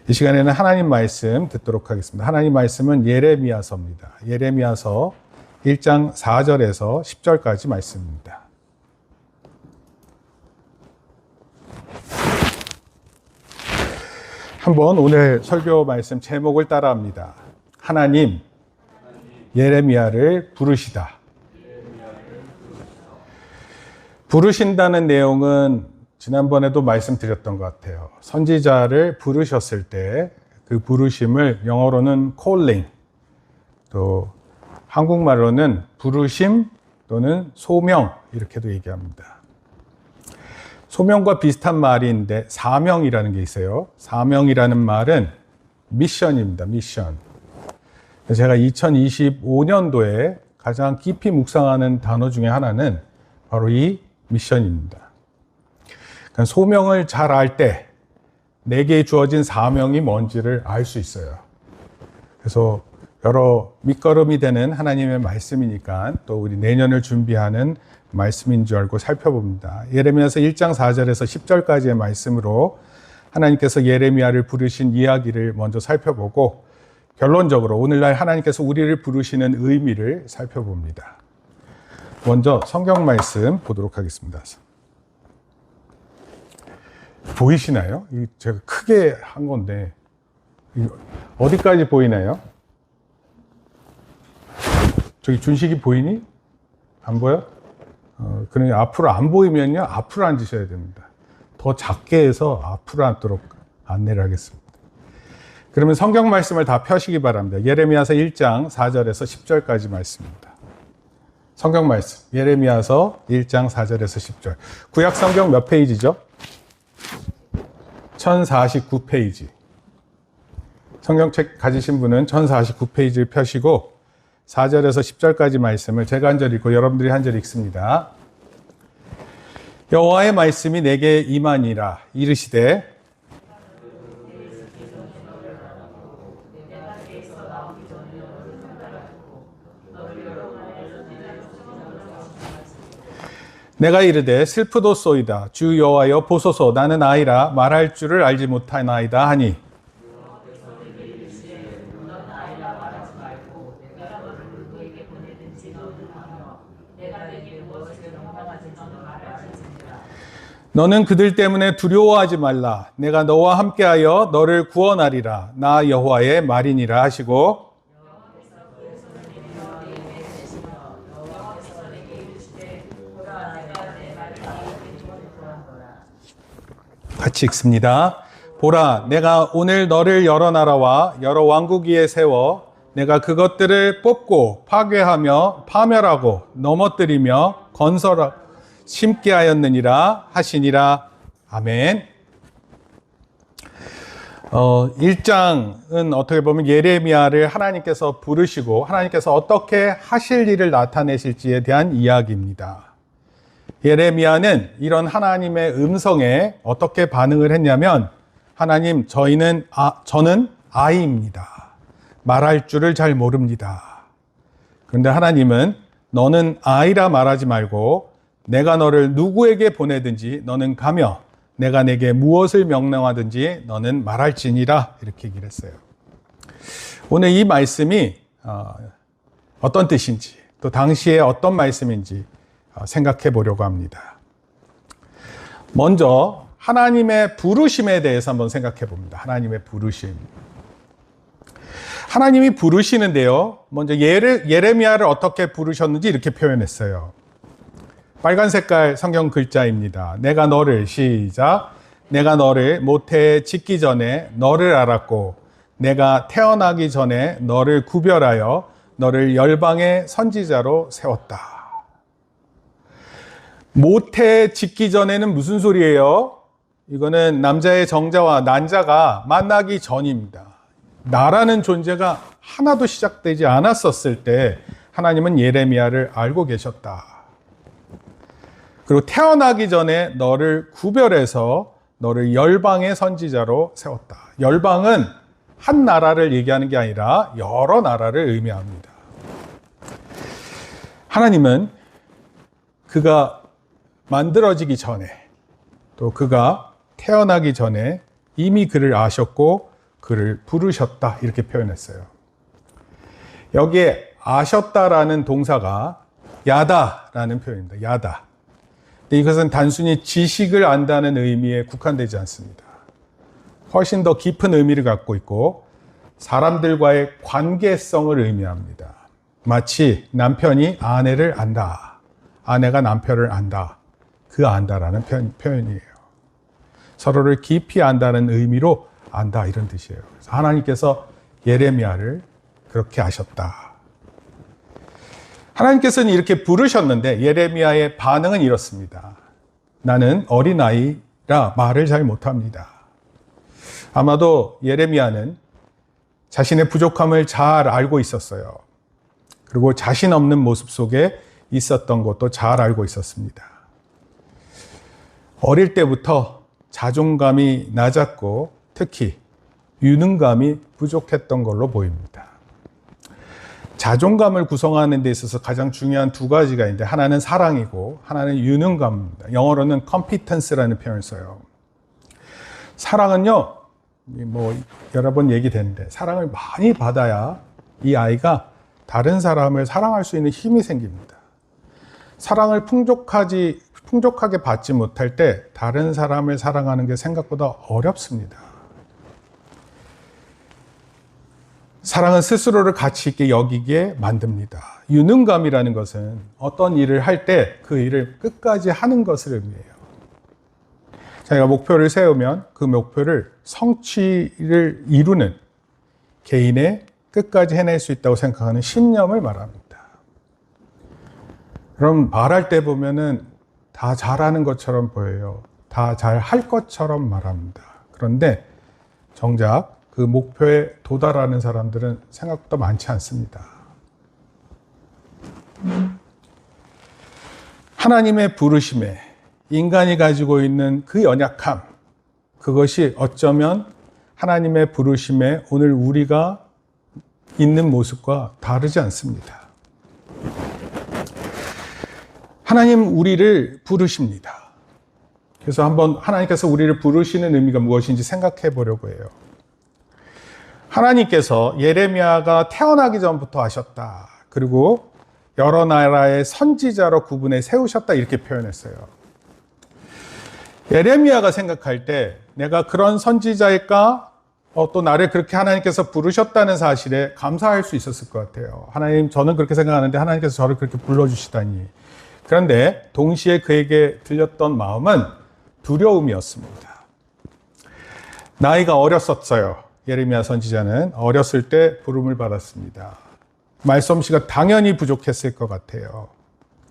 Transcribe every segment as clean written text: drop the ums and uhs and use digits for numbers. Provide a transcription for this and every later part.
이 시간에는 하나님 말씀 듣도록 하겠습니다. 하나님 말씀은 예레미야서입니다. 예레미야서 1장 4절에서 10절까지 말씀입니다. 한번 오늘 설교 말씀 제목을 따라합니다. 하나님, 예레미야를 부르시다. 부르신다는 내용은 지난번에도 말씀드렸던 것 같아요. 선지자를 부르셨을 때 그 부르심을 영어로는 calling, 또 한국말로는 부르심 또는 소명 이렇게도 얘기합니다. 소명과 비슷한 말인데 사명이라는 게 있어요. 사명이라는 말은 미션입니다. 미션. 제가 2025년도에 가장 깊이 묵상하는 단어 중에 하나는 바로 이 미션입니다. 그러니까 소명을 잘 알 때 내게 주어진 사명이 뭔지를 알 수 있어요. 그래서 여러 밑거름이 되는 하나님의 말씀이니까 또 우리 내년을 준비하는 말씀인 줄 알고 살펴봅니다. 예레미야서 1장 4절에서 10절까지의 말씀으로 하나님께서 예레미야를 부르신 이야기를 먼저 살펴보고 결론적으로 오늘날 하나님께서 우리를 부르시는 의미를 살펴봅니다. 먼저 성경 말씀 보도록 하겠습니다. 보이시나요? 제가 크게 한 건데 어디까지 보이나요? 저기 준식이 보이니? 안 보여? 그러니 앞으로 안 보이면요 앞으로 앉으셔야 됩니다. 더 작게 해서 앞으로 앉도록 안내를 하겠습니다. 그러면 성경 말씀을 다 펴시기 바랍니다. 예레미야서 1장 4절에서 10절까지 말씀입니다. 성경 말씀 예레미야서 1장 4절에서 10절. 구약 성경 몇 페이지죠? 1049페이지. 성경책 가지신 분은 1049페이지를 펴시고 4절에서 10절까지 말씀을 제가 한 절 읽고 여러분들이 한 절 읽습니다. 여호와의 말씀이 내게 임하니라. 이르시되 내가 이르되 슬프도소이다. 주 여호와여 보소서 나는 아이라 말할 줄을 알지 못하나이다 하니 너는 그들 때문에 두려워하지 말라. 내가 너와 함께하여 너를 구원하리라. 나 여호와의 말이니라 하시고 같이 읽습니다. 보라, 내가 오늘 너를 여러 나라와 여러 왕국 위에 세워 내가 그것들을 뽑고 파괴하며 파멸하고 넘어뜨리며 건설하고 심게 하였느니라 하시니라. 아멘. 1장은 어떻게 보면 예레미야를 하나님께서 부르시고 하나님께서 어떻게 하실 일을 나타내실지에 대한 이야기입니다. 예레미야는 이런 하나님의 음성에 어떻게 반응을 했냐면 하나님 저는 아이입니다. 말할 줄을 잘 모릅니다. 그런데 하나님은 너는 아이라 말하지 말고 내가 너를 누구에게 보내든지 너는 가며 내가 내게 무엇을 명령하든지 너는 말할지니라 이렇게 얘기를 했어요. 오늘 이 말씀이 어떤 뜻인지 또 당시에 어떤 말씀인지 생각해 보려고 합니다. 먼저 하나님의 부르심에 대해서 한번 생각해 봅니다. 하나님의 부르심. 하나님이 부르시는데요. 먼저 예레미야를 어떻게 부르셨는지 이렇게 표현했어요. 빨간 색깔 성경 글자입니다. 내가 너를 시작. 내가 너를 모태에 짓기 전에 너를 알았고 내가 태어나기 전에 너를 구별하여 너를 열방의 선지자로 세웠다. 모태 짓기 전에는 무슨 소리예요? 이거는 남자의 정자와 난자가 만나기 전입니다. 나라는 존재가 하나도 시작되지 않았었을 때 하나님은 예레미야를 알고 계셨다. 그리고 태어나기 전에 너를 구별해서 너를 열방의 선지자로 세웠다. 열방은 한 나라를 얘기하는 게 아니라 여러 나라를 의미합니다. 하나님은 그가 만들어지기 전에 또 그가 태어나기 전에 이미 그를 아셨고 그를 부르셨다 이렇게 표현했어요. 여기에 아셨다라는 동사가 야다라는 표현입니다. 야다. 근데 이것은 단순히 지식을 안다는 의미에 국한되지 않습니다. 훨씬 더 깊은 의미를 갖고 있고 사람들과의 관계성을 의미합니다. 마치 남편이 아내를 안다, 아내가 남편을 안다, 그 안다라는 표현이에요. 서로를 깊이 안다는 의미로 안다 이런 뜻이에요. 그래서 하나님께서 예레미야를 그렇게 아셨다. 하나님께서는 이렇게 부르셨는데 예레미야의 반응은 이렇습니다. 나는 어린아이라 말을 잘 못합니다. 아마도 예레미야는 자신의 부족함을 잘 알고 있었어요. 그리고 자신 없는 모습 속에 있었던 것도 잘 알고 있었습니다. 어릴 때부터 자존감이 낮았고 특히 유능감이 부족했던 걸로 보입니다. 자존감을 구성하는 데 있어서 가장 중요한 두 가지가 있는데 하나는 사랑이고 하나는 유능감입니다. 영어로는 competence라는 표현을 써요. 사랑은요, 여러 번 얘기됐는데 사랑을 많이 받아야 이 아이가 다른 사람을 사랑할 수 있는 힘이 생깁니다. 사랑을 풍족하게 받지 못할 때 다른 사람을 사랑하는 게 생각보다 어렵습니다. 사랑은 스스로를 가치 있게 여기게 만듭니다. 유능감이라는 것은 어떤 일을 할 때 그 일을 끝까지 하는 것을 의미해요. 자기가 목표를 세우면 그 목표를 성취를 이루는 개인의 끝까지 해낼 수 있다고 생각하는 신념을 말합니다. 그럼 말할 때 보면은 다 잘하는 것처럼 보여요. 다 잘할 것처럼 말합니다. 그런데 정작 그 목표에 도달하는 사람들은 생각보다 많지 않습니다. 하나님의 부르심에 인간이 가지고 있는 그 연약함, 그것이 어쩌면 하나님의 부르심에 오늘 우리가 있는 모습과 다르지 않습니다. 하나님 우리를 부르십니다. 그래서 한번 하나님께서 우리를 부르시는 의미가 무엇인지 생각해 보려고 해요. 하나님께서 예레미야가 태어나기 전부터 아셨다. 그리고 여러 나라의 선지자로 구분해 세우셨다 이렇게 표현했어요. 예레미야가 생각할 때 내가 그런 선지자일까? 또 나를 그렇게 하나님께서 부르셨다는 사실에 감사할 수 있었을 것 같아요. 하나님, 저는 그렇게 생각하는데 하나님께서 저를 그렇게 불러주시다니. 그런데 동시에 그에게 들렸던 마음은 두려움이었습니다. 나이가 어렸었어요. 예레미야 선지자는 어렸을 때 부름을 받았습니다. 말솜씨가 당연히 부족했을 것 같아요.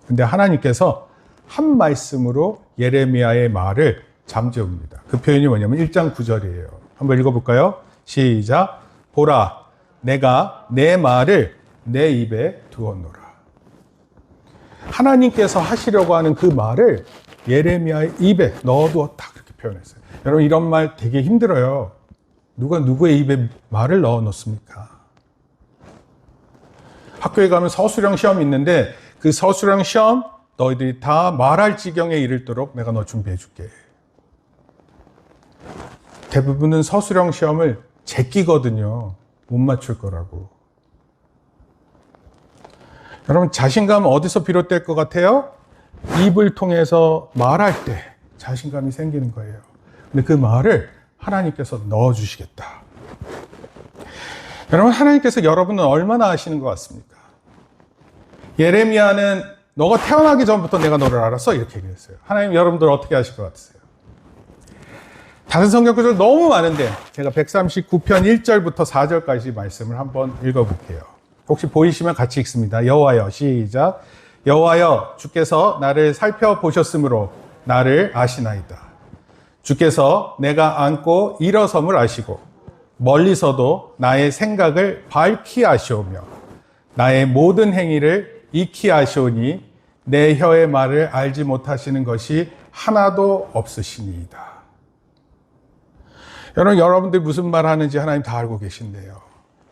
근데 하나님께서 한 말씀으로 예레미야의 말을 잠재웁니다. 그 표현이 뭐냐면 1장 9절이에요. 한번 읽어볼까요? 시작. 보라, 내가 내 말을 내 입에 두었노라. 하나님께서 하시려고 하는 그 말을 예레미야의 입에 넣어두었다. 그렇게 표현했어요. 여러분, 이런 말 되게 힘들어요. 누가 누구의 입에 말을 넣어 놓습니까? 학교에 가면 서술형 시험이 있는데 그 서술형 시험 너희들이 다 말할 지경에 이르도록 내가 너 준비해 줄게. 대부분은 서술형 시험을 제끼거든요. 못 맞출 거라고. 여러분, 자신감 어디서 비롯될 것 같아요? 입을 통해서 말할 때 자신감이 생기는 거예요. 근데 그 말을 하나님께서 넣어주시겠다. 여러분, 하나님께서 여러분은 얼마나 아시는 것 같습니까? 예레미야는 너가 태어나기 전부터 내가 너를 알았어 이렇게 얘기했어요. 하나님, 여러분들 어떻게 아실 것 같으세요? 다른 성경 구절 너무 많은데 제가 139편 1절부터 4절까지 말씀을 한번 읽어볼게요. 혹시 보이시면 같이 읽습니다. 여호와여, 시작. 여호와여, 주께서 나를 살펴보셨으므로 나를 아시나이다. 주께서 내가 앉고 일어섬을 아시고 멀리서도 나의 생각을 밝히 아시오며 나의 모든 행위를 익히 아시오니 내 혀의 말을 알지 못하시는 것이 하나도 없으시니이다. 여러분들이 무슨 말 하는지 하나님 다 알고 계신데요.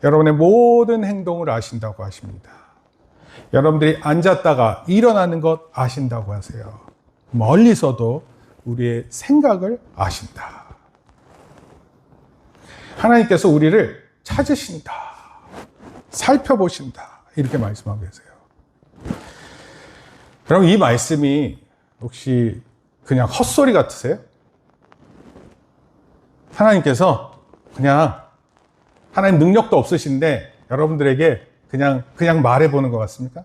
여러분의 모든 행동을 아신다고 하십니다. 여러분들이 앉았다가 일어나는 것 아신다고 하세요. 멀리서도 우리의 생각을 아신다. 하나님께서 우리를 찾으신다. 살펴보신다. 이렇게 말씀하고 계세요. 여러분, 이 말씀이 혹시 그냥 헛소리 같으세요? 하나님께서 그냥 하나님 능력도 없으신데 여러분들에게 그냥 말해보는 것 같습니까?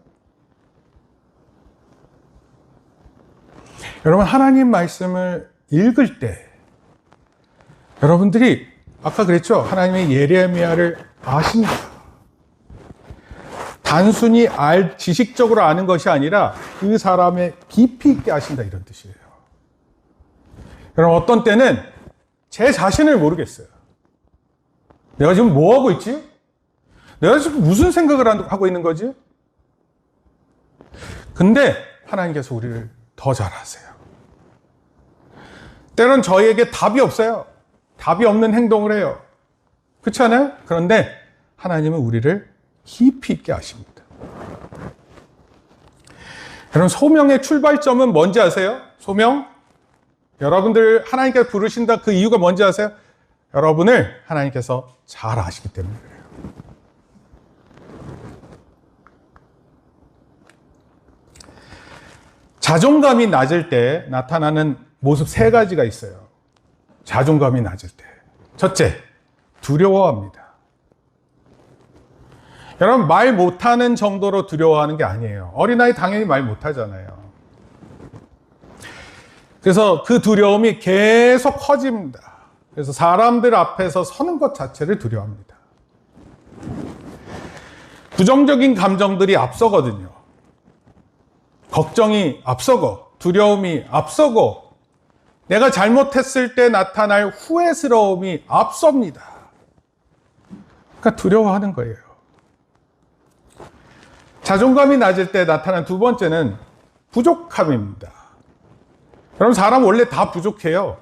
여러분, 하나님 말씀을 읽을 때 여러분들이 아까 그랬죠? 하나님의 예레미야를 아신다. 단순히 지식적으로 아는 것이 아니라 그 사람의 깊이 있게 아신다, 이런 뜻이에요. 여러분, 어떤 때는 제 자신을 모르겠어요. 내가 지금 뭐 하고 있지? 내가 지금 무슨 생각을 하고 있는 거지? 근데 하나님께서 우리를 더 잘 아세요. 때론 저희에게 답이 없어요. 답이 없는 행동을 해요. 그렇지 않아요? 그런데 하나님은 우리를 깊이 있게 아십니다. 여러분, 소명의 출발점은 뭔지 아세요? 소명? 여러분들 하나님께서 부르신다 그 이유가 뭔지 아세요? 여러분을 하나님께서 잘 아시기 때문에 그래요. 자존감이 낮을 때 나타나는 모습 세 가지가 있어요. 자존감이 낮을 때. 첫째, 두려워합니다. 여러분, 말 못하는 정도로 두려워하는 게 아니에요. 어린아이 당연히 말 못하잖아요. 그래서 그 두려움이 계속 커집니다. 그래서 사람들 앞에서 서는 것 자체를 두려워합니다. 부정적인 감정들이 앞서거든요. 걱정이 앞서고, 두려움이 앞서고, 내가 잘못했을 때 나타날 후회스러움이 앞섭니다. 그러니까 두려워하는 거예요. 자존감이 낮을 때 나타난 두 번째는 부족함입니다. 여러분, 사람 원래 다 부족해요.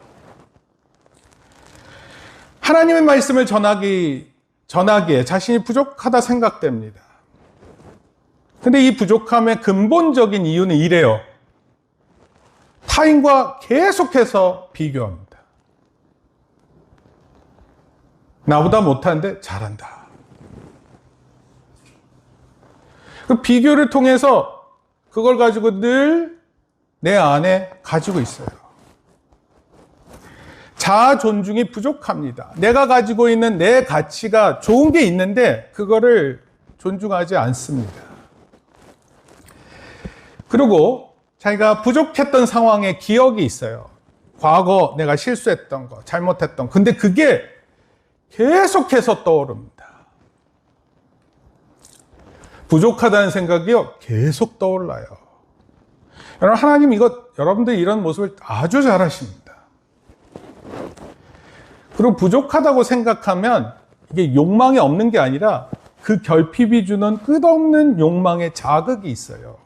하나님의 말씀을 전하기에 자신이 부족하다 생각됩니다. 근데 이 부족함의 근본적인 이유는 이래요. 타인과 계속해서 비교합니다. 나보다 못하는데 잘한다. 그 비교를 통해서 그걸 가지고 늘 내 안에 가지고 있어요. 자아 존중이 부족합니다. 내가 가지고 있는 내 가치가 좋은 게 있는데 그거를 존중하지 않습니다. 그리고 자기가 부족했던 상황의 기억이 있어요. 과거 내가 실수했던 거, 잘못했던 거. 근데 그게 계속해서 떠오릅니다. 부족하다는 생각이요, 계속 떠올라요. 여러분, 하나님 여러분들이 이런 모습을 아주 잘 아십니다. 그리고 부족하다고 생각하면 이게 욕망이 없는 게 아니라 그 결핍이 주는 끝없는 욕망의 자극이 있어요.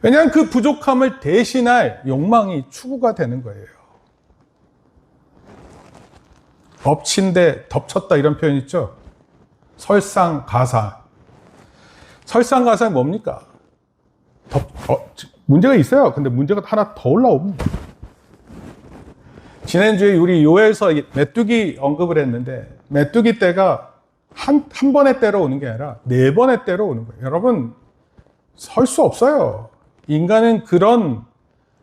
왜냐하면 그 부족함을 대신할 욕망이 추구가 되는 거예요. 엎친 데 덮쳤다 이런 표현 있죠? 설상가상. 설상가상이 뭡니까? 문제가 있어요. 근데 문제가 하나 더 올라옵니다. 지난주에 우리 요엘서 메뚜기 언급을 했는데 메뚜기 떼가 한 번에 때려 오는 게 아니라 4번에 때려 오는 거예요. 여러분, 설 수 없어요. 인간은 그런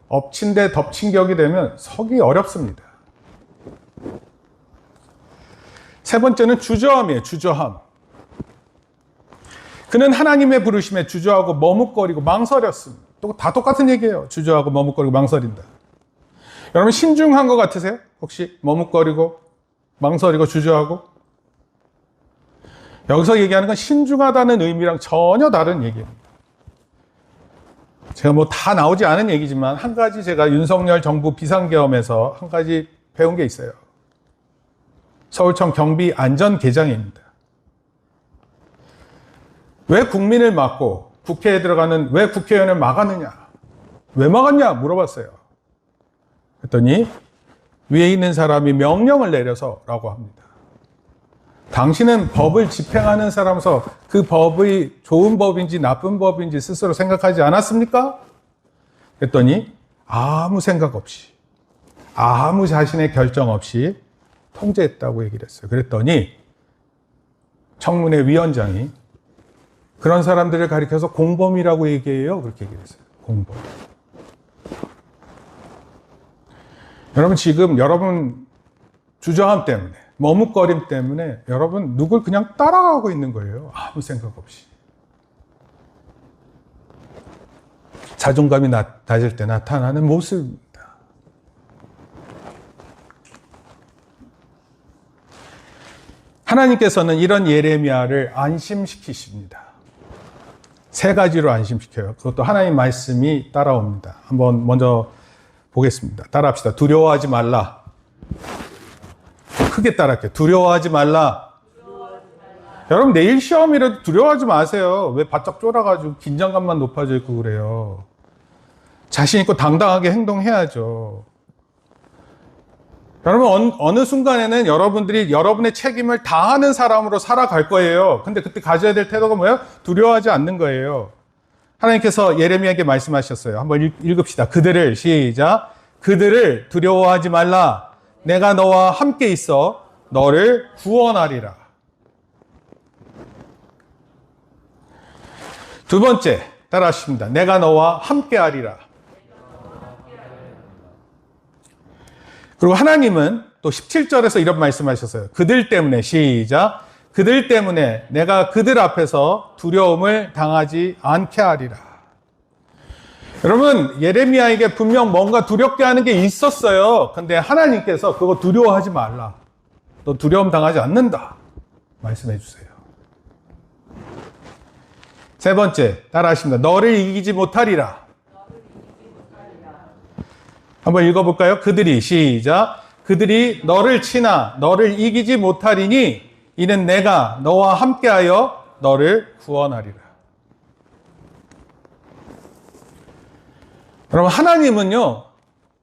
엎친 데 덮친 격이 되면 서기 어렵습니다. 세 번째는 주저함이에요. 주저함. 그는 하나님의 부르심에 주저하고 머뭇거리고 망설였습니다. 다 똑같은 얘기예요. 주저하고 머뭇거리고 망설인다. 여러분, 신중한 것 같으세요? 혹시 머뭇거리고 망설이고 주저하고? 여기서 얘기하는 건 신중하다는 의미랑 전혀 다른 얘기입니다. 제가 다 나오지 않은 얘기지만 한 가지 제가 윤석열 정부 비상계엄에서 한 가지 배운 게 있어요. 서울청 경비 안전계장입니다. 왜 국민을 막고 국회에 들어가는 왜 국회의원을 막았느냐? 왜 막았냐? 물어봤어요. 그랬더니 위에 있는 사람이 명령을 내려서라고 합니다. 당신은 법을 집행하는 사람으로서 그 법이 좋은 법인지 나쁜 법인지 스스로 생각하지 않았습니까? 그랬더니 아무 생각 없이, 아무 자신의 결정 없이 통제했다고 얘기를 했어요. 그랬더니 청문회 위원장이 그런 사람들을 가리켜서 공범이라고 얘기해요. 그렇게 얘기를 했어요. 공범. 여러분, 지금 여러분 주저함 때문에, 머뭇거림 때문에 여러분 누굴 그냥 따라가고 있는 거예요. 아무 생각 없이. 자존감이 낮을 때 나타나는 모습입니다. 하나님께서는 이런 예레미야를 안심시키십니다. 세 가지로 안심시켜요. 그것도 하나님 말씀이 따라옵니다. 한번 먼저 보겠습니다. 따라합시다. 두려워하지 말라. 크게 따라할게요. 두려워하지 말라. 여러분, 내일 시험이라도 두려워하지 마세요. 왜 바짝 쫄아가지고 긴장감만 높아져 있고 그래요. 자신 있고 당당하게 행동해야죠. 여러분, 어느 순간에는 여러분들이 여러분의 책임을 다하는 사람으로 살아갈 거예요. 근데 그때 가져야 될 태도가 뭐예요? 두려워하지 않는 거예요. 하나님께서 예레미야에게 말씀하셨어요. 한번 읽읍시다. 그들을, 시작. 그들을 두려워하지 말라. 내가 너와 함께 있어 너를 구원하리라. 두 번째, 따라하십니다. 내가 너와 함께 하리라. 그리고 하나님은 또 17절에서 이런 말씀하셨어요. 그들 때문에, 시작. 그들 때문에 내가 그들 앞에서 두려움을 당하지 않게 하리라. 여러분, 예레미야에게 분명 뭔가 두렵게 하는 게 있었어요. 근데 하나님께서 그거 두려워하지 말라. 너 두려움 당하지 않는다. 말씀해 주세요. 세 번째, 따라하십니다. 너를 이기지 못하리라. 한번 읽어볼까요? 그들이, 시작. 그들이 너를 치나 너를 이기지 못하리니 이는 내가 너와 함께하여 너를 구원하리라. 여러분, 하나님은요,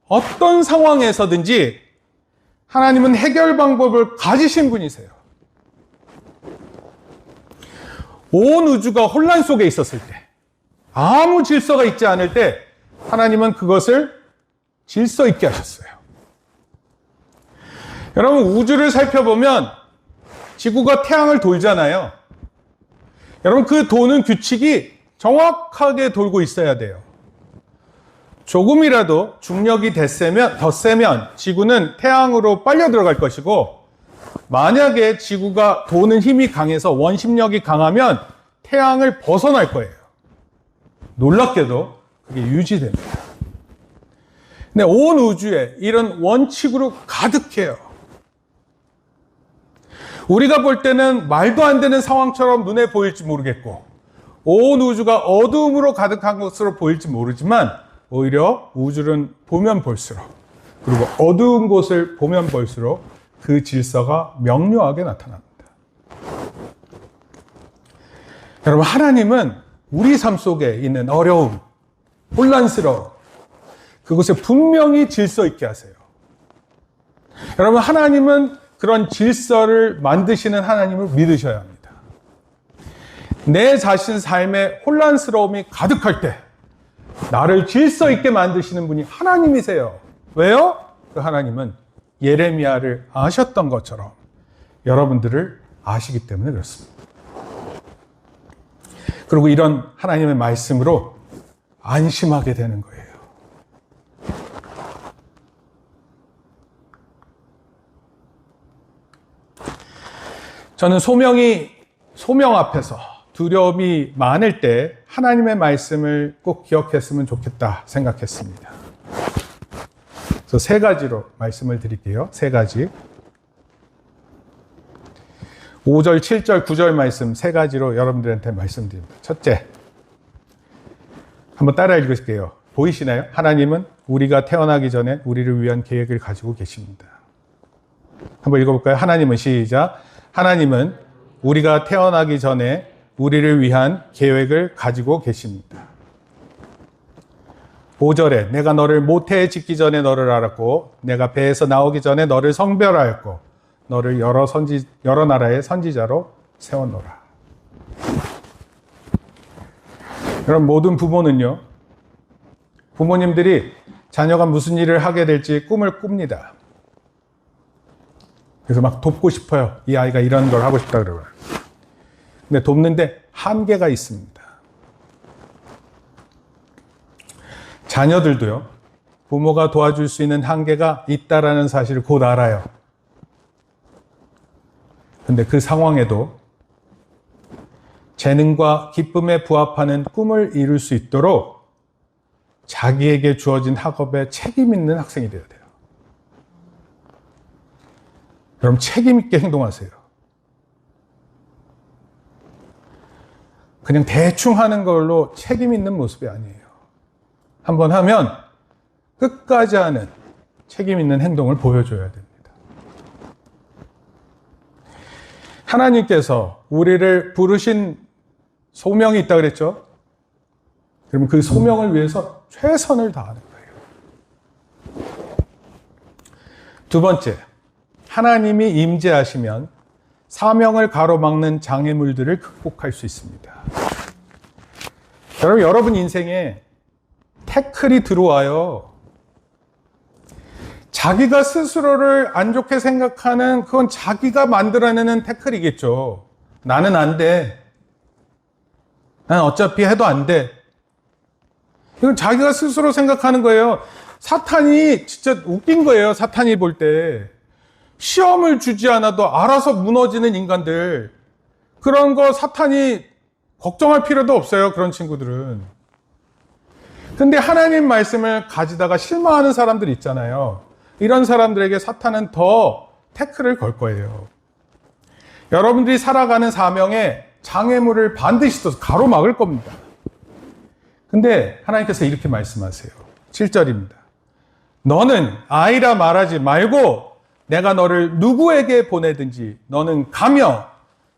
어떤 상황에서든지 하나님은 해결 방법을 가지신 분이세요. 온 우주가 혼란 속에 있었을 때, 아무 질서가 있지 않을 때 하나님은 그것을 질서 있게 하셨어요. 여러분, 우주를 살펴보면 지구가 태양을 돌잖아요. 여러분, 그 도는 규칙이 정확하게 돌고 있어야 돼요. 조금이라도 중력이 더 세면 지구는 태양으로 빨려 들어갈 것이고, 만약에 지구가 도는 힘이 강해서 원심력이 강하면 태양을 벗어날 거예요. 놀랍게도 그게 유지됩니다. 근데 온 우주에 이런 원칙으로 가득해요. 우리가 볼 때는 말도 안 되는 상황처럼 눈에 보일지 모르겠고, 온 우주가 어두움으로 가득한 것으로 보일지 모르지만, 오히려 우주는 보면 볼수록, 그리고 어두운 곳을 보면 볼수록 그 질서가 명료하게 나타납니다. 여러분, 하나님은 우리 삶 속에 있는 어려움, 혼란스러움, 그것에 분명히 질서 있게 하세요. 여러분, 하나님은 그런 질서를 만드시는 하나님을 믿으셔야 합니다. 내 자신 삶에 혼란스러움이 가득할 때 나를 질서 있게 만드시는 분이 하나님이세요. 왜요? 그 하나님은 예레미야를 아셨던 것처럼 여러분들을 아시기 때문에 그렇습니다. 그리고 이런 하나님의 말씀으로 안심하게 되는 거예요. 저는 소명 앞에서 두려움이 많을 때 하나님의 말씀을 꼭 기억했으면 좋겠다 생각했습니다. 그래서 세 가지로 말씀을 드릴게요. 세 가지. 5절, 7절, 9절 말씀 세 가지로 여러분들한테 말씀드립니다. 첫째, 한번 따라 읽으실게요. 보이시나요? 하나님은 우리가 태어나기 전에 우리를 위한 계획을 가지고 계십니다. 한번 읽어볼까요? 하나님은, 시작. 하나님은 우리가 태어나기 전에 우리를 위한 계획을 가지고 계십니다. 5절에 내가 너를 모태에 짓기 전에 너를 알았고 내가 배에서 나오기 전에 너를 성별하였고 너를 여러 나라의 선지자로 세워놓으라. 여러분, 모든 부모는요, 부모님들이 자녀가 무슨 일을 하게 될지 꿈을 꿉니다. 그래서 막 돕고 싶어요. 이 아이가 이런 걸 하고 싶다 그러고요. 근데 돕는데 한계가 있습니다. 자녀들도요. 부모가 도와줄 수 있는 한계가 있다라는 사실을 곧 알아요. 근데 그 상황에도 재능과 기쁨에 부합하는 꿈을 이룰 수 있도록 자기에게 주어진 학업에 책임 있는 학생이 되어야 돼요. 그럼 책임 있게 행동하세요. 그냥 대충 하는 걸로 책임 있는 모습이 아니에요. 한번 하면 끝까지 하는 책임 있는 행동을 보여줘야 됩니다. 하나님께서 우리를 부르신 소명이 있다 그랬죠? 그러면 그 소명을 위해서 최선을 다하는 거예요. 두 번째, 하나님이 임재하시면 사명을 가로막는 장애물들을 극복할 수 있습니다. 여러분 인생에 태클이 들어와요. 자기가 스스로를 안 좋게 생각하는 그건 자기가 만들어내는 태클이겠죠. 나는 안 돼. 난 어차피 해도 안 돼. 이건 자기가 스스로 생각하는 거예요. 사탄이 진짜 웃긴 거예요. 사탄이 볼 때. 시험을 주지 않아도 알아서 무너지는 인간들. 그런 거 사탄이 걱정할 필요도 없어요. 그런 친구들은. 근데 하나님 말씀을 가지다가 실망하는 사람들 있잖아요. 이런 사람들에게 사탄은 더 태클을 걸 거예요. 여러분들이 살아가는 사명에 장애물을 반드시 또 가로막을 겁니다. 근데 하나님께서 이렇게 말씀하세요. 7절입니다. 너는 아이라 말하지 말고 내가 너를 누구에게 보내든지 너는 가며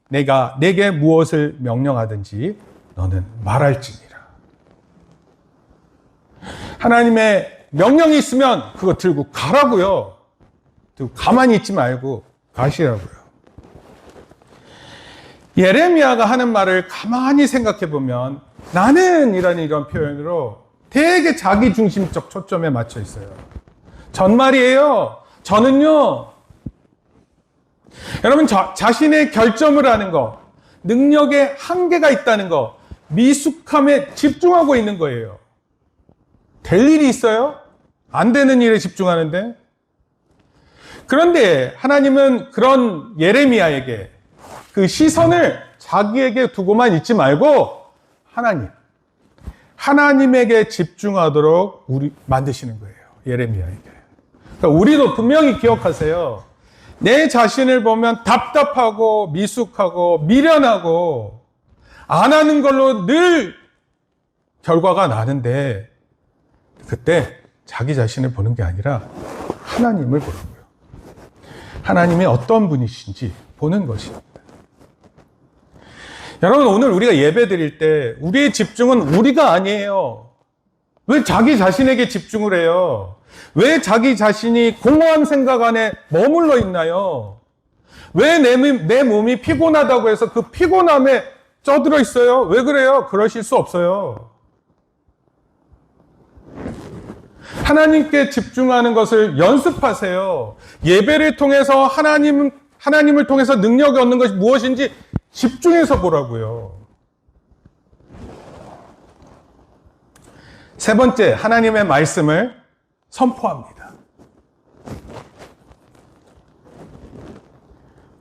내가 내게 무엇을 명령하든지 너는 말할지니라. 하나님의 명령이 있으면 그거 들고 가라고요. 들고 가만히 있지 말고 가시라고요. 예레미야가 하는 말을 가만히 생각해 보면 나는 이런 표현으로 되게 자기중심적 초점에 맞춰 있어요. 전말이에요. 저는요. 여러분 자신의 결점을 하는 거, 능력에 한계가 있다는 거, 미숙함에 집중하고 있는 거예요. 될 일이 있어요? 안 되는 일에 집중하는데? 그런데 하나님은 그런 예레미야에게 그 시선을 자기에게 두고만 있지 말고 하나님에게 집중하도록 만드시는 거예요. 예레미야에게. 그러니까 우리도 분명히 기억하세요. 내 자신을 보면 답답하고 미숙하고 미련하고 안 하는 걸로 늘 결과가 나는데 그때 자기 자신을 보는 게 아니라 하나님을 보라고요. 하나님이 어떤 분이신지 보는 것입니다. 여러분 오늘 우리가 예배 드릴 때 우리의 집중은 우리가 아니에요. 왜 자기 자신에게 집중을 해요? 왜 자기 자신이 공허한 생각 안에 머물러 있나요? 왜 내 몸이 피곤하다고 해서 그 피곤함에 쪄들어 있어요? 왜 그래요? 그러실 수 없어요. 하나님께 집중하는 것을 연습하세요. 예배를 통해서 하나님을 통해서 능력이 얻는 것이 무엇인지 집중해서 보라고요. 세 번째, 하나님의 말씀을 선포합니다.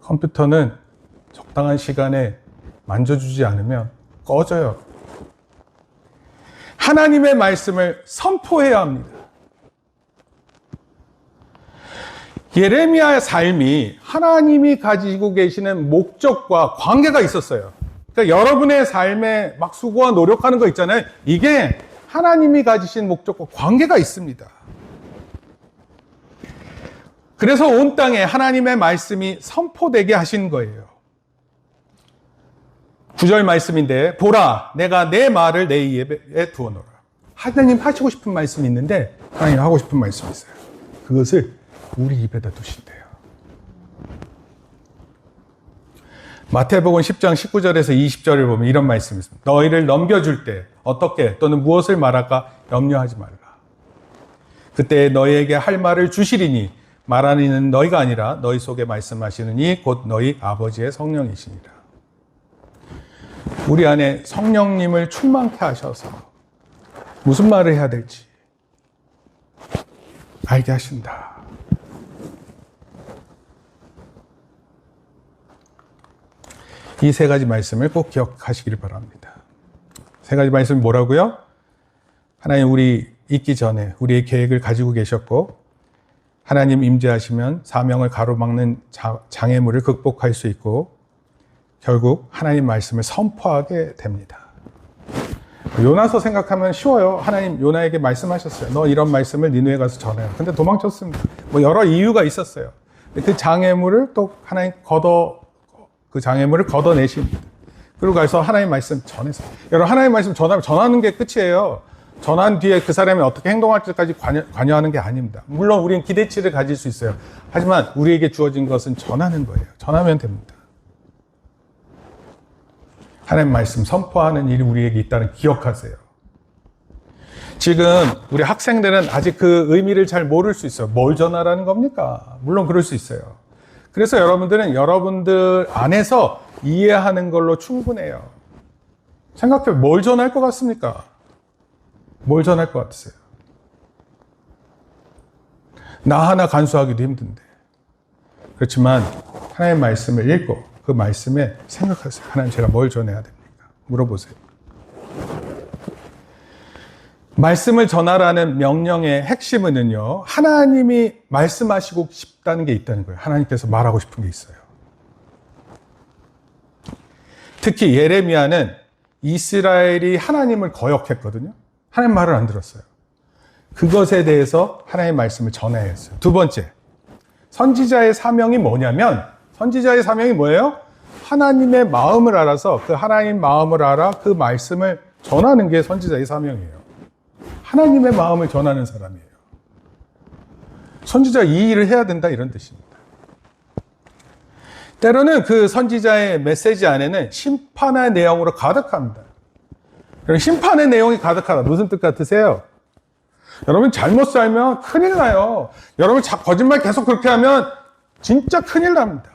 컴퓨터는 적당한 시간에 만져주지 않으면 꺼져요. 하나님의 말씀을 선포해야 합니다. 예레미야의 삶이 하나님이 가지고 계시는 목적과 관계가 있었어요. 그러니까 여러분의 삶에 막 수고와 노력하는 거 있잖아요. 이게 하나님이 가지신 목적과 관계가 있습니다. 그래서 온 땅에 하나님의 말씀이 선포되게 하신 거예요. 9절 말씀인데 보라 내가 내 말을 내 입에 두어놓으라. 하나님 하시고 싶은 말씀이 있는데 하나님 하고 싶은 말씀이 있어요. 그것을 우리 입에다 두신대요. 마태복음 10장 19절에서 20절을 보면 이런 말씀이 있습니다. 너희를 넘겨줄 때 어떻게 또는 무엇을 말할까 염려하지 말라. 그때 너희에게 할 말을 주시리니 말하는 이는 너희가 아니라 너희 속에 말씀하시는 이 곧 너희 아버지의 성령이시니라. 우리 안에 성령님을 충만케 하셔서 무슨 말을 해야 될지 알게 하신다. 이 세 가지 말씀을 꼭 기억하시길 바랍니다. 세 가지 말씀이 뭐라고요? 하나님, 우리 있기 전에 우리의 계획을 가지고 계셨고, 하나님 임재하시면 사명을 가로막는 장애물을 극복할 수 있고, 결국 하나님 말씀을 선포하게 됩니다. 요나서 생각하면 쉬워요. 하나님 요나에게 말씀하셨어요. 너 이런 말씀을 니느웨 가서 전해라. 근데 도망쳤습니다. 뭐 여러 이유가 있었어요. 그 장애물을 또 하나님 그 장애물을 걷어내십니다. 그리고 가서 하나님 말씀 전해서. 여러분, 하나님 말씀 전하는 게 끝이에요. 전한 뒤에 그 사람이 어떻게 행동할지까지 관여하는 게 아닙니다. 물론 우리는 기대치를 가질 수 있어요. 하지만 우리에게 주어진 것은 전하는 거예요. 전하면 됩니다. 하나님 말씀 선포하는 일이 우리에게 있다는 기억하세요. 지금 우리 학생들은 아직 그 의미를 잘 모를 수 있어요. 뭘 전하라는 겁니까? 물론 그럴 수 있어요. 그래서 여러분들은 여러분들 안에서 이해하는 걸로 충분해요. 생각해, 뭘 전할 것 같습니까? 뭘 전할 것 같으세요? 나 하나 간수하기도 힘든데. 그렇지만 하나님의 말씀을 읽고 그 말씀에 생각하세요. 하나님, 제가 뭘 전해야 됩니까? 물어보세요. 말씀을 전하라는 명령의 핵심은요, 하나님이 말씀하시고 싶다는 게 있다는 거예요. 하나님께서 말하고 싶은 게 있어요. 특히 예레미야는 이스라엘이 하나님을 거역했거든요. 하나님 말을 안 들었어요. 그것에 대해서 하나님의 말씀을 전해야 했어요. 두 번째, 선지자의 사명이 뭐냐면, 선지자의 사명이 뭐예요? 하나님의 마음을 알아서 그 하나님 마음을 알아 그 말씀을 전하는 게 선지자의 사명이에요. 하나님의 마음을 전하는 사람이에요. 선지자 이 일을 해야 된다, 이런 뜻입니다. 때로는 그 선지자의 메시지 안에는 심판의 내용으로 가득합니다. 심판의 내용이 가득하다. 무슨 뜻 같으세요? 여러분, 잘못 살면 큰일 나요. 여러분, 거짓말 계속 그렇게 하면 진짜 큰일 납니다.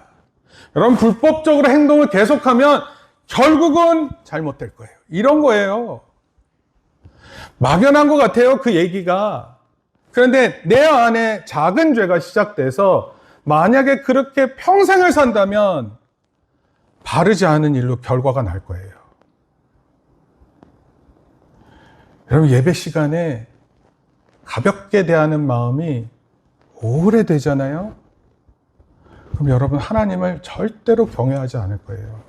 여러분, 불법적으로 행동을 계속하면 결국은 잘못될 거예요. 이런 거예요. 막연한 것 같아요, 그 얘기가. 그런데 내 안에 작은 죄가 시작돼서 만약에 그렇게 평생을 산다면 바르지 않은 일로 결과가 날 거예요. 여러분, 예배 시간에 가볍게 대하는 마음이 오래되잖아요. 그럼 여러분, 하나님을 절대로 경외하지 않을 거예요.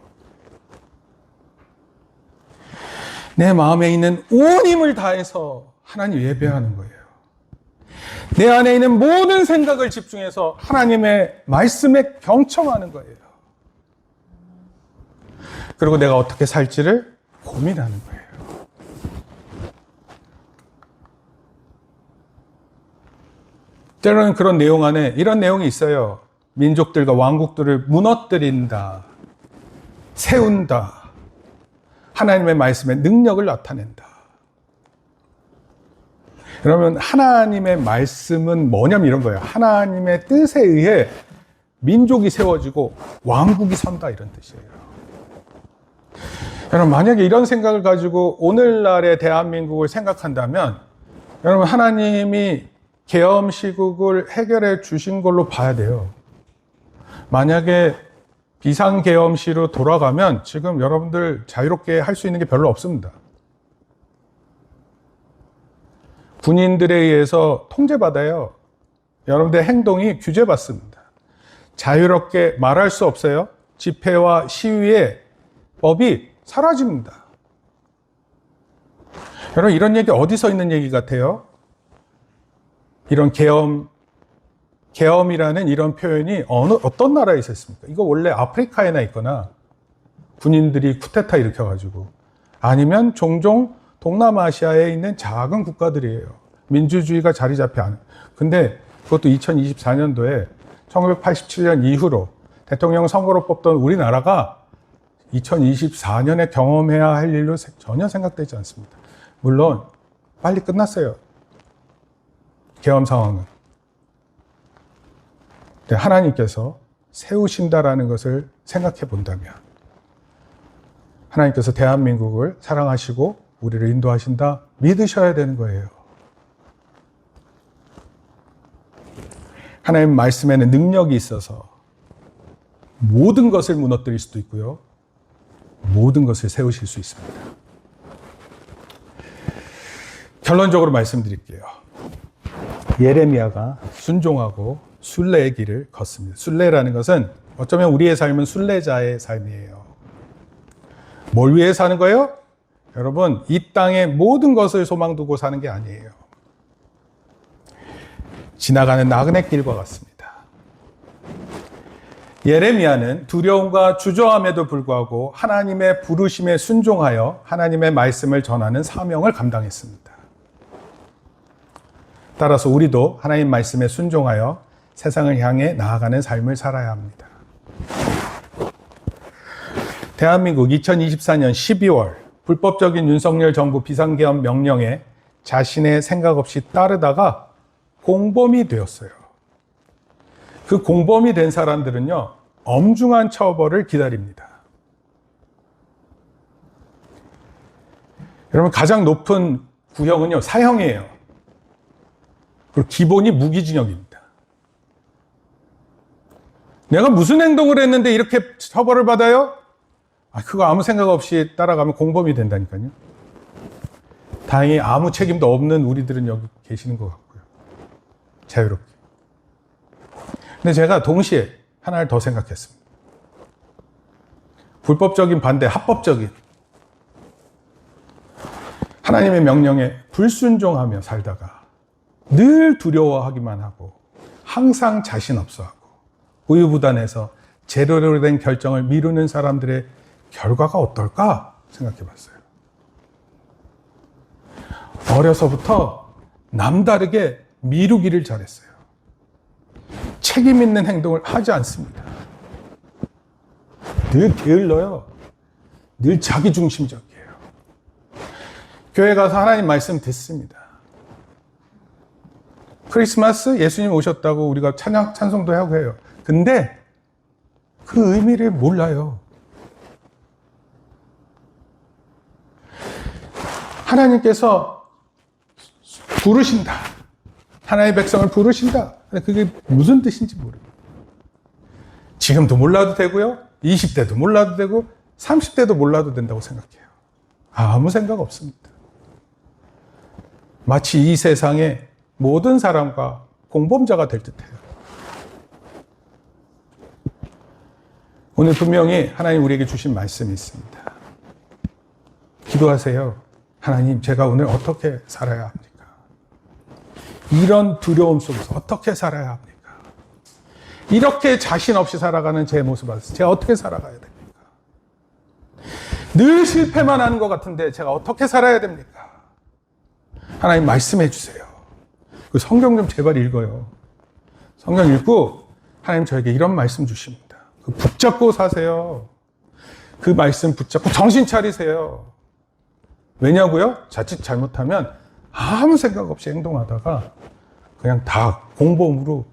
내 마음에 있는 온 힘을 다해서 하나님 예배하는 거예요. 내 안에 있는 모든 생각을 집중해서 하나님의 말씀에 경청하는 거예요. 그리고 내가 어떻게 살지를 고민하는 거예요. 때로는 그런 내용 안에 이런 내용이 있어요. 민족들과 왕국들을 무너뜨린다, 세운다, 하나님의 말씀의 능력을 나타낸다. 그러면 하나님의 말씀은 뭐냐면 이런 거예요. 하나님의 뜻에 의해 민족이 세워지고 왕국이 선다, 이런 뜻이에요. 여러분, 만약에 이런 생각을 가지고 오늘날의 대한민국을 생각한다면 여러분, 하나님이 계엄시국을 해결해 주신 걸로 봐야 돼요. 만약에 비상계엄시로 돌아가면 지금 여러분들 자유롭게 할 수 있는 게 별로 없습니다. 군인들에 의해서 통제받아요. 여러분들의 행동이 규제받습니다. 자유롭게 말할 수 없어요. 집회와 시위의 법이 사라집니다. 여러분, 이런 얘기 어디서 있는 얘기 같아요? 이런 계엄이라는 이런 표현이 어떤 나라에 있었습니까? 이거 원래 아프리카에나 있거나 군인들이 쿠데타 일으켜가지고, 아니면 종종 동남아시아에 있는 작은 국가들이에요. 민주주의가 자리 잡혀 안. 근데 그것도 2024년도에 1987년 이후로 대통령 선거로 뽑던 우리나라가 2024년에 경험해야 할 일로 전혀 생각되지 않습니다. 물론 빨리 끝났어요. 계엄 상황은. 근데 하나님께서 세우신다라는 것을 생각해 본다면 하나님께서 대한민국을 사랑하시고 우리를 인도하신다 믿으셔야 되는 거예요. 하나님 말씀에는 능력이 있어서 모든 것을 무너뜨릴 수도 있고요. 모든 것을 세우실 수 있습니다. 결론적으로 말씀드릴게요. 예레미야가 순종하고 순례의 길을 걷습니다. 순례라는 것은 어쩌면 우리의 삶은 순례자의 삶이에요. 뭘 위해 사는 거예요? 여러분, 이 땅의 모든 것을 소망 두고 사는 게 아니에요. 지나가는 나그네 길과 같습니다. 예레미야는 두려움과 주저함에도 불구하고 하나님의 부르심에 순종하여 하나님의 말씀을 전하는 사명을 감당했습니다. 따라서 우리도 하나님 말씀에 순종하여 세상을 향해 나아가는 삶을 살아야 합니다. 대한민국 2024년 12월 불법적인 윤석열 정부 비상계엄 명령에 자신의 생각 없이 따르다가 공범이 되었어요. 그 공범이 된 사람들은요, 엄중한 처벌을 기다립니다. 여러분, 가장 높은 구형은요, 사형이에요. 그리고 기본이 무기징역입니다. 내가 무슨 행동을 했는데 이렇게 처벌을 받아요? 그거 아무 생각 없이 따라가면 공범이 된다니까요. 다행히 아무 책임도 없는 우리들은 여기 계시는 것 같고요. 자유롭게. 근데 제가 동시에 하나를 더 생각했습니다. 불법적인 반대, 합법적인 하나님의 명령에 불순종하며 살다가 늘 두려워하기만 하고 항상 자신 없어하고 우유부단해서 제대로 된 결정을 미루는 사람들의 결과가 어떨까 생각해 봤어요. 어려서부터 남다르게 미루기를 잘했어요. 책임 있는 행동을 하지 않습니다. 늘 게을러요. 늘 자기중심적이에요. 교회 가서 하나님 말씀 듣습니다. 크리스마스 예수님 오셨다고 우리가 찬송도 하고 해요. 근데 그 의미를 몰라요. 하나님께서 부르신다. 하나님의 백성을 부르신다. 그게 무슨 뜻인지 모르겠어요. 지금도 몰라도 되고요. 20대도 몰라도 되고 30대도 몰라도 된다고 생각해요. 아무 생각 없습니다. 마치 이 세상의 모든 사람과 공범자가 될 듯해요. 오늘 분명히 하나님 우리에게 주신 말씀이 있습니다. 기도하세요. 하나님, 제가 오늘 어떻게 살아야 합니까? 이런 두려움 속에서 어떻게 살아야 합니까? 이렇게 자신 없이 살아가는 제 모습을 제가 어떻게 살아가야 됩니까? 늘 실패만 하는 것 같은데 제가 어떻게 살아야 됩니까? 하나님 말씀해 주세요. 그 성경 좀 제발 읽어요. 성경 읽고 하나님 저에게 이런 말씀 주십니다. 그 붙잡고 사세요. 그 말씀 붙잡고 정신 차리세요. 왜냐고요? 자칫 잘못하면 아무 생각 없이 행동하다가 그냥 다 공범으로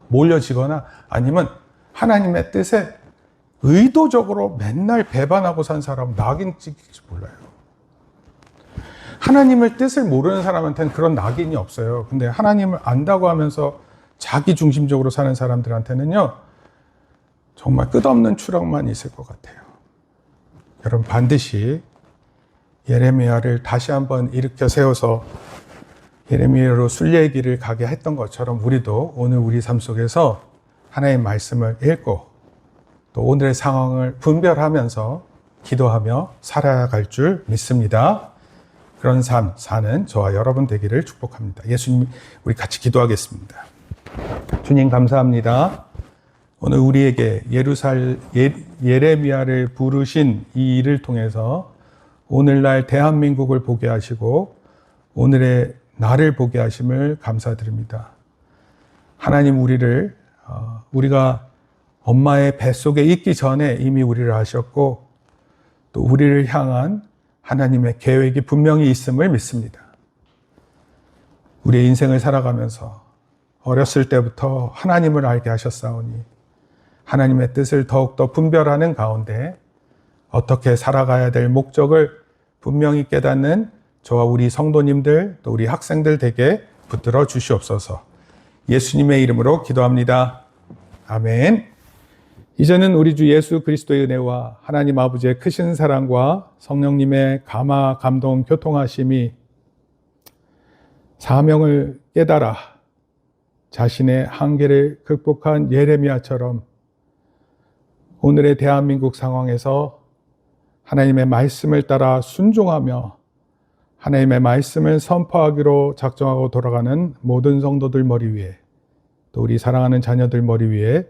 몰려지거나 아니면 하나님의 뜻에 의도적으로 맨날 배반하고 산 사람은 낙인 찍힐지 몰라요. 하나님의 뜻을 모르는 사람한테는 그런 낙인이 없어요. 근데 하나님을 안다고 하면서 자기 중심적으로 사는 사람들한테는요, 정말 끝없는 추락만 있을 것 같아요. 여러분, 반드시 예레미야를 다시 한번 일으켜 세워서 예레미야로 순례의 길을 가게 했던 것처럼 우리도 오늘 우리 삶 속에서 하나님의 말씀을 읽고 또 오늘의 상황을 분별하면서 기도하며 살아갈 줄 믿습니다. 그런 삶 사는 저와 여러분 되기를 축복합니다. 예수님, 우리 같이 기도하겠습니다. 주님 감사합니다. 오늘 우리에게 예레미야를 부르신 이 일을 통해서 오늘날 대한민국을 보게 하시고 오늘의 나를 보게 하심을 감사드립니다. 하나님, 우리가 엄마의 뱃속에 있기 전에 이미 우리를 아셨고 또 우리를 향한 하나님의 계획이 분명히 있음을 믿습니다. 우리의 인생을 살아가면서 어렸을 때부터 하나님을 알게 하셨사오니 하나님의 뜻을 더욱더 분별하는 가운데 어떻게 살아가야 될 목적을 분명히 깨닫는 저와 우리 성도님들 또 우리 학생들 되게 붙들어 주시옵소서. 예수님의 이름으로 기도합니다. 아멘. 이제는 우리 주 예수 그리스도의 은혜와 하나님 아버지의 크신 사랑과 성령님의 감화, 감동, 교통하심이 사명을 깨달아 자신의 한계를 극복한 예레미야처럼 오늘의 대한민국 상황에서 하나님의 말씀을 따라 순종하며 하나님의 말씀을 선포하기로 작정하고 돌아가는 모든 성도들 머리 위에 또 우리 사랑하는 자녀들 머리 위에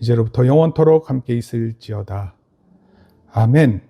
이제로부터 영원토록 함께 있을지어다. 아멘.